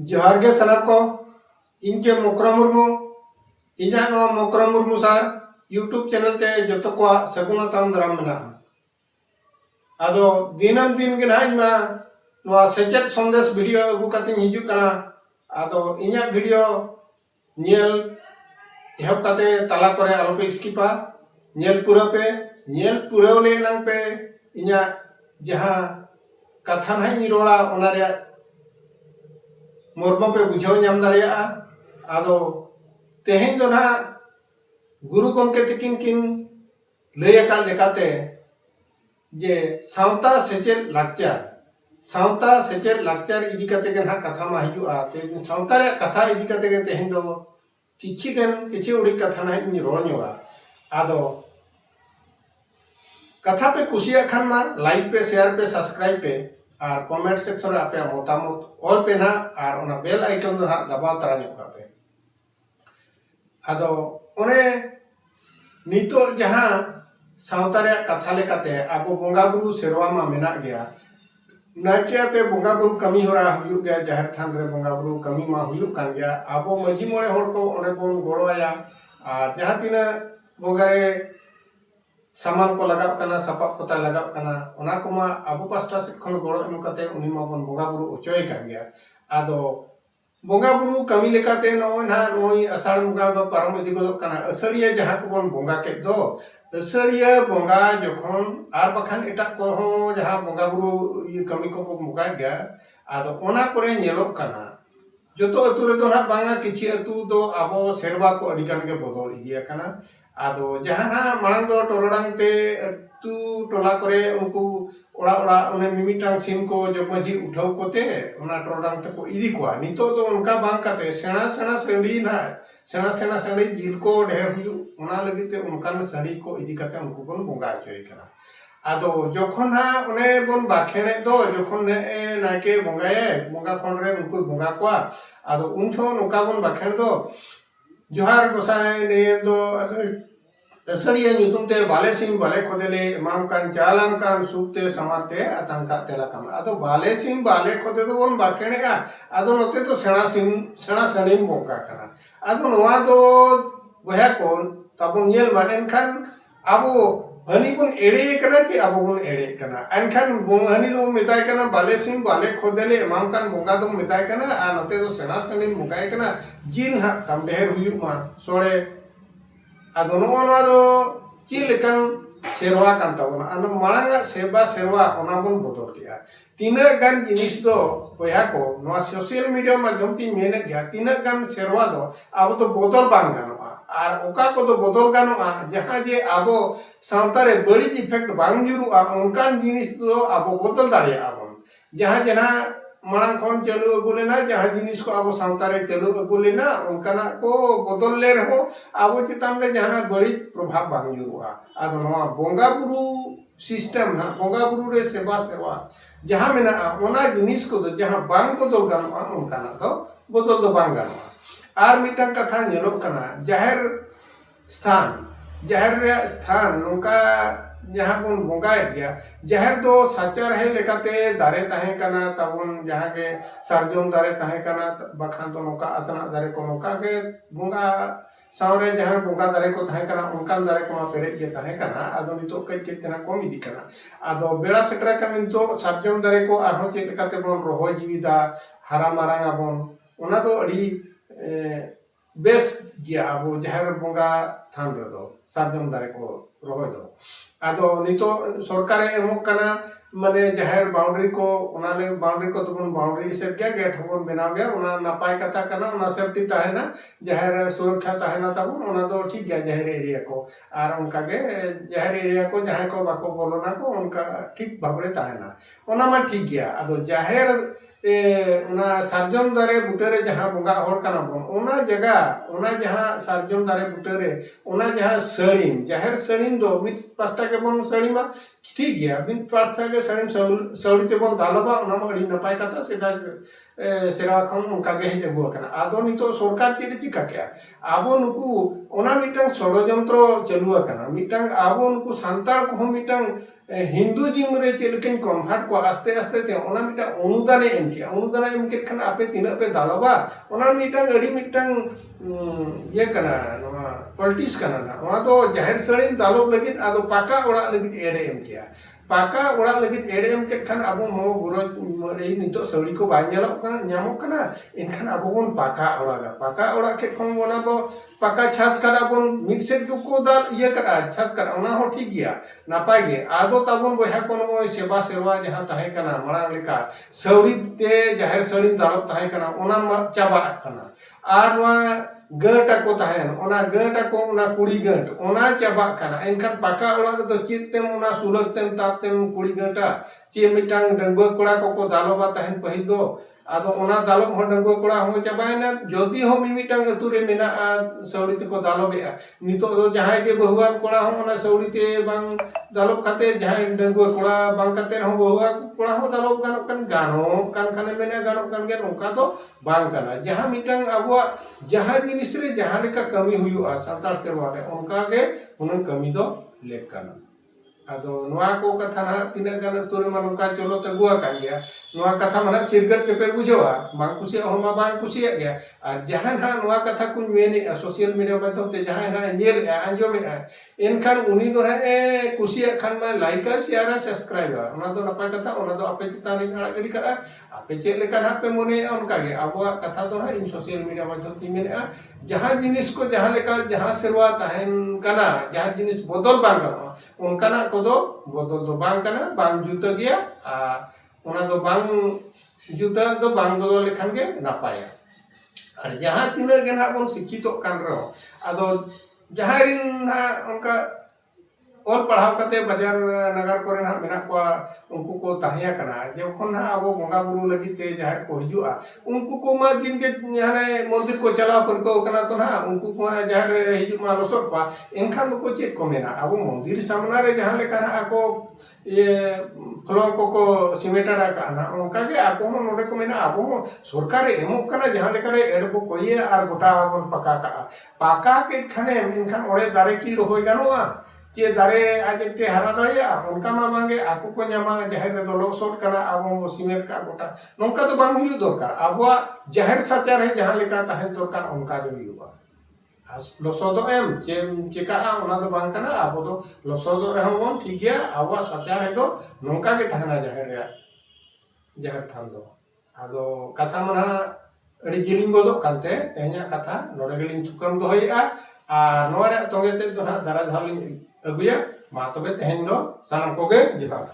जोहार गे सनाम को इनके मोकरा मुर्मू इना मोकरा मुर्मू सार यूट्यूब चैनल ते जो को सगुना ताम दाराम मेना आदो दिनम दिन के ना सेचेत संदेश वीडियो अगू करते हिजू कना आदो इना वीडियो नेल एहब करते तला करे आलो पे स्किपा नेल पूरा ले नंग पे इना जहां कथा नहीं रोड़ा ओना रे मर्म पे बुझाव नाम दाड़ेया आदो तेहें दो ना गुरु गमके तकिन किन लय अकाल लेकाते जे सावता सेचेद लाकचार इदी कते के ना कथा मा हिजुआ ते सावता रे कथा इदी कते के तेहें दो किछि उड़ी कथा ना इन रोñoगा आदो कथा पे कुसिया खान मा लाइक पे शेयर पे सब्सक्राइब पे और कमेंट सेक्शन में आपे मतामत ऑल पे ना और ओना बेल आइकन दो ना दबाव तरा ᱧᱚᱜ पे आदो ओने नितो जहां सावता रे कथा लेकाते आबो बोंगा बुरु सेरवा मा मेना गया नाकेते बोंगा बुरु कमी होरा हुयु गया जाहिर थान रे बोंगा बुरु कमी मा हुयु कान गया आबो मजी मोळे होड़ को ओने बोन गोड़ोया और जहां तिना बोंगा रे सामान को लगाव कना सपाप कोता लगाव कना ओना कोमा आबो पास्टा से खन गोड़ो एम कते उनी माबन बोंगा बुरु ओचोय कान गया आदो बोंगा बुरु कमी लेकाते नोई आषाढ़ बोंगा दो पारम इदि गो कना असरिया जहां को बन बोंगा के दो असरिया बोंगा जखन आर बखान एटा को हो जहां बोंगा बुरु इ कमी को बोंगा गया आदो ओना करे नेलोक कना जोतो अतु रे दो ना बांगा किछि अतु दो आबो सेरवा को अडिगान के बदल इदिया कना आदो जहां मांग दो टोरडांग ते अतु टोला करे उनको ओड़ा ओड़ा उन्हें मिमिटांग सिम को जब मजी उठाव कोते ओना टोरडांग ते को इदी कोआ नितो तो उनका बांग काते सेना सड़ी ना सेना सड़ी जिल को ढेर हुयु ओना लगी ते उनकान सड़ी को इदी काते उनको बन बोंगा चोय कना आदो जखन हा ओने बन बाखेने दो जखन नाके बोंगा कोन रे उनको बोंगा कोआ आदो उनठो नोका बन बाखेन दो जोहार गोसाई ने दो असरिया ᱧᱩᱛᱩᱢ ते बाले सिंह बाले खोदेले माम कान चालाम कान सुते समाते आतंका तेला काम आदो बाले सिंह बाले खोदे दो बन बाकेनेगा आदो नोते तो सेना सणीम बोंगा कना आदो नोआ दो बया कोन तबन नेल मानेन खान आबो हनी बन एड़े कना कि आबो बन एड़े कना एनखान हनी दो मिताय कना बाले सिंह बाले खोदेले माम कान बोंगा दो मिताय कना आ नोते तो सेना सणीम बोंगाय कना जिन हा कम ढेर हुयु मा सोड़े आदो नोआ दो चिलकन सेरवा कान ताबोना आदो मांगा सेवा ओना बन बदल गया तीना गान जिनिस दो बया को नोआ सोशल मीडिया माध्यम ती मेने गया तीना गान सेरवा दो आबो तो बदल बांग गानोआ और ओका को तो बदल गानोआ जहां जे आबो सावता रे बड़ी इफेक्ट बांग जुरुआ उनकान जिनिस दो आबो बदल दाड़िया आबो जहां मांग खन चलू अगु लेना जहां जिनिस को आबो सावता रे चलू अगु लेना उनकाना को बदल ले रहो आबो चितान रे जहां बड़ी प्रभाव बांग जुरुआ आदो नोआ बोंगा बुरु सिस्टम ना बोंगा बुरु रे सेवा जहां मेना ओना जिनिस को दो जहां बांग बदल गानोआ उनकाना तो बदल दो बांग गानोआ आर मिटन कथा नेलो कना जाहिर स्थान उनका जहां बन बोंगाय गया जाहिर दो साचा रहे लेकाते दारे ताहे कना तबन जहां के सारजोम दारे ताहे कना बखान तो नोका अतना दारे को नोका के बोंगा सावरे जहां बोंगा दारे को ताहे कना उनकान दारे को पेरे के ताहे कना आदो नितो कई के तना कम इदी कना आदो बेड़ा सेटरा कन नितो सारजोम दारे को आरो के लेकाते बन रोहो जीविदा हारा मारांगा बन ओना तो अड़ी बेस गया आबो जाहिर बोंगा थान रे दो सारजोम दारे को रोहो दो आदो नितो सरकार एमोक कना माने जाहिर बाउंड्री को ओनाले बाउंड्री को तो बाउंड्री से क्या गेट होबन बनाव गया ओना नापाय कथा कना ओना सेफ्टी ताहेना जाहिर सुरक्षा ताहेना ताबन ओना दो ठीक गया जाहिर एरिया को आर उनका के जाहिर एरिया को जहां को बाको बोलोना को उनका ठीक भाबरे ताहेना ओना मा ठीक गया आदो जाहिर ओना सारजम दारे बुटेरे जहां बोंगा होड़ कना बन ओना जगह ओना जहां सारजम दारे बुटेरे ओना जहां सड़ीम जाहिर सड़ीम दो मित पास्टा के बन सड़ीमा ठीक गया बिन पास्टा के सड़ीम सौड़ी ते बन दालबा ओना मा अड़ी नपाय कथा सीधा सेरा खन उनका के हे जगो कना आदो नितो सरकार चेले चिका के आबो नुकु ओना मिटंग षडयंत्र चलुआ कना मिटंग आबो नुकु सांतार को मिटंग हिंदुइज्म रे चेलकिन कन्वर्ट को आस्ते आस्ते ते ओना मिटा अनुदाने एम के अनुदाने एम के खान आपे तिना पे दालबा ओना मिटांग अड़ी मिटांग ये कना नोआ पॉलिटिक्स कना ना ओना तो जाहिर सड़ीन दालब लगित आदो पाका ओड़ा लगित एडे एम किया पाका ओड़ा लगित एडे एम के खान आबो मो गुरो रे नितो सड़ी को बाय नेलक काना ᱧᱟᱢᱚᱜ ᱠᱟᱱᱟ इनखान आबो बोन पाका ओड़ा के खन ओना बो पाका छात करा बोन मिड सेट को दाल ये करा छात करा ओना हो ठीक गया नापाय गे आदो ताबोन बहा कोनो सेवा सेवा जहां ताहे कना मारांग लेका सौड़ी ते जाहिर सड़ी दालब ताहे कना ओना चाबा कना आर नोआ गटा को ताहेन ओना गटा को ओना कुड़ी गट ओना चाबा कना एनखान पाका ओड़ा तो चितेम ओना सुलग तेम तातेम कुड़ी गटा चे मिटांग डंगो कोड़ा को दालबा ताहेन पहिल दो आदो ओना दालब हो डंगो कोड़ा हो चाबायना जदी हो मिमिटांग अतुरे मेना सौड़ी ते को दालबेआ नितो दो जहाय के बहुआन कोड़ा हो ओना सौड़ी ते बांग दालब काते जहाय डंगो कोड़ा बांग काते हो बहुआ कोड़ा हो दालब गानो कान खाने मेना गानो कान गे नोका तो बांग काना जहां मिटांग अबुआ जहां जिनिस रे जहां लेका कमी हुयुआ सानतार सेवा रे उनका के उन कमी दो लेक काना आदो नोआ को कथा ना तिना गान तोरे मानुका चलो तगुआ कागिया नोआ कथा मना सिरगत के पे बुझवा बांग कुसी होमा बांग कुसी गया और जहां ना नोआ कथा कुन मेने सोशल मीडिया माध्यम ते जहां ना नेल आंजो में एनखान उनी दो है कुसी खान में लाइक शेयर सब्सक्राइब ओना दो नपा कथा ओना दो आपे चिता नि अड़ा गडी करा आपे चेक लेका ना पे मोने उनका गे अबवा कथा दो है इन सोशल मीडिया माध्यम ती मेने जहां जिनिस को जहां लेका जहां सेवा ताहेन कना जहां जिनिस बदल बांग कना उनकाना को दो बदल दो बांग कना बांग जुता गया ओना दो बांग जुता दो बांग दो लेखान गे नापाया और जहां तिना गे ना बोन शिक्षित कान रहो आदो जहां रिन ना उनका और पढ़ाव कते बाजार नगर करे ना मेना को उनको को ताहिया कना जखन ना अब बंगा बुरु लगी ते जहां को हिजुआ उनको को मा दिन के हाने मंदिर को चला पर को कना तो ना उनको को जहां हिजु मा लोसर पा एनखान को चेक को मेना अब मंदिर सामना रे जहां लेका ना को ये फ्लोर को सिमेंटेड का उनका के आको नोडे को मेना अब सरकार एमो कना जहां लेका रे एडबो कोये और गोटा पाका के खाने इनखान ओरे दारे की रोय गानोआ के दारे आजते हरा दाड़िया उनका मा बांगे आको को न्यामा जहां रे दो लोसोट कना अब सिमेंट का गोटा नोंका तो बांग हुयु दरकार अब जाहिर सचार है जहां लेका ताहें दरकार उनका जो हुआ लोसोदो एम चेम चिका ओना दो बांग कना अब दो लोसोदो रे हम ठीक गया अब सचार है तो नोंका के ताहना जाहिर थान दो आदो कथा मना अड़ी जिलिंग गोदो कांते तेहना कथा नोडे गेलिंग थुकम दोहयेआ आ नोरे तोंगेते दो ना दारा धालिंग अगुया मा तबे तेहन दो सानाम कोगे जोहार।